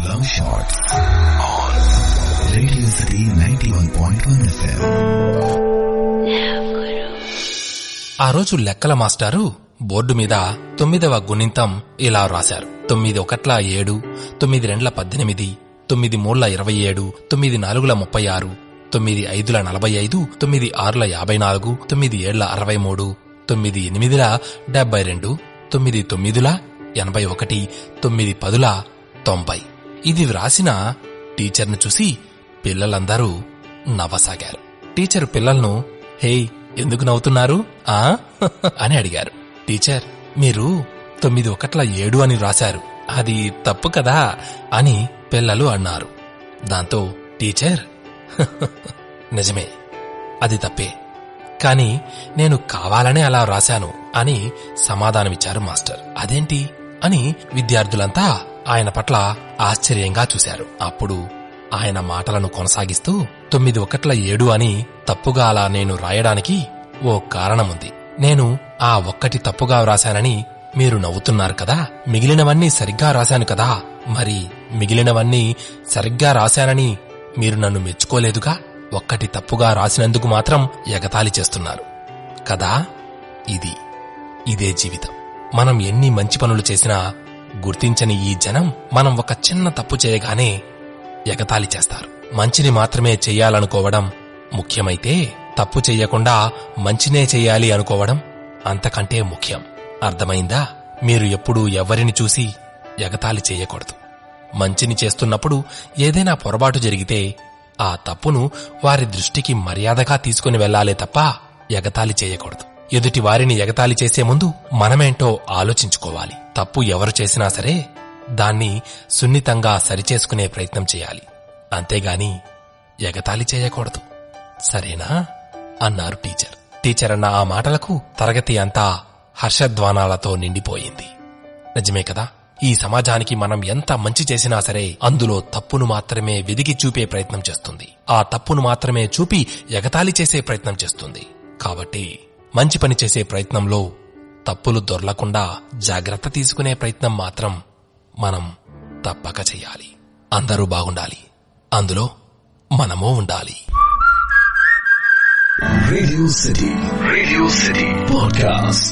Love Shots on Radio City 91.1 FM. ఆ రోజు లెక్కల మాస్టారు బోర్డు మీద 9వ గుణింతం ఇలా రాశారు. 9 1 7, 9 2 18, 9 3 27, 9 4 36, 9 5 45, 9 6 54, 9 7 63, 9 8 72, 9 9 81, 9 10 90. ఇది వ్రాసిన టీచర్ను చూసి పిల్లలందరూ నవ్వసాగారు. టీచర్ పిల్లలను హే ఎందుకు నవ్వుతున్నారు అని అడిగారు. టీచర్, మీరు 9 1 7 అని రాశారు, అది తప్పు కదా అని పిల్లలు అన్నారు. దాంతో టీచర్ నిజమే, అది తప్పే, కాని నేను కావాలనే అలా రాశాను అని సమాధానమిచ్చారు మాస్టర్. అదేంటి అని విద్యార్థులంతా ఆయన పట్ల ఆశ్చర్యంగా చూశారు. అప్పుడు ఆయన మాటలను కొనసాగిస్తూ 9 1 7 అని తప్పుగా అలా నేను రాయడానికి ఓ కారణముంది. నేను ఆ ఒక్కటి తప్పుగా వ్రాశానని మీరు నవ్వుతున్నారు కదా, మిగిలినవన్నీ సరిగ్గా రాశాను కదా, మరి మిగిలినవన్నీ సరిగ్గా రాశానని మీరు నన్ను మెచ్చుకోలేదుగా, ఒక్కటి తప్పుగా రాసినందుకు మాత్రం ఎగతాళి చేస్తున్నారు కదా. ఇదే జీవితం. మనం ఎన్ని మంచి పనులు చేసినా గుర్తించని ఈ జనం మనం ఒక చిన్న తప్పు చేయగానే ఎగతాళి చేస్తారు. మంచిని మాత్రమే చెయ్యాలనుకోవడం ముఖ్యమైతే తప్పు చెయ్యకుండా మంచినే చెయ్యాలి అనుకోవడం అంతకంటే ముఖ్యం. అర్థమైందా? మీరు ఎప్పుడూ ఎవరిని చూసి ఎగతాళి చెయ్యకూడదు. మంచిని చేస్తున్నప్పుడు ఏదైనా పొరపాటు జరిగితే ఆ తప్పును వారి దృష్టికి మర్యాదగా తీసుకుని వెళ్లాలే తప్ప ఎగతాళి చేయకూడదు. ఎదుటి వారిని ఎగతాళి చేసే ముందు మనమేంటో ఆలోచించుకోవాలి. తప్పు ఎవరు చేసినా సరే దాన్ని సున్నితంగా సరిచేసుకునే ప్రయత్నం చేయాలి, అంతేగాని ఎగతాళి చేయకూడదు. సరేనా అన్నారు టీచర్. టీచర్ అన్న ఆ మాటలకు తరగతి అంతా హర్షధ్వానాలతో నిండిపోయింది. నిజమే కదా, ఈ సమాజానికి మనం ఎంత మంచి చేసినా సరే అందులో తప్పును మాత్రమే వెదికి చూపే ప్రయత్నం చేస్తుంది. ఆ తప్పును మాత్రమే చూపి ఎగతాళి చేసే ప్రయత్నం చేస్తుంది. కాబట్టి మంచి పని చేసే ప్రయత్నంలో తప్పులు దొర్లకుండా జాగ్రత్త తీసుకునే ప్రయత్నం మాత్రం మనం తప్పక చెయ్యాలి. అందరూ బాగుండాలి, అందులో మనమూ ఉండాలి. Radio City Podcast.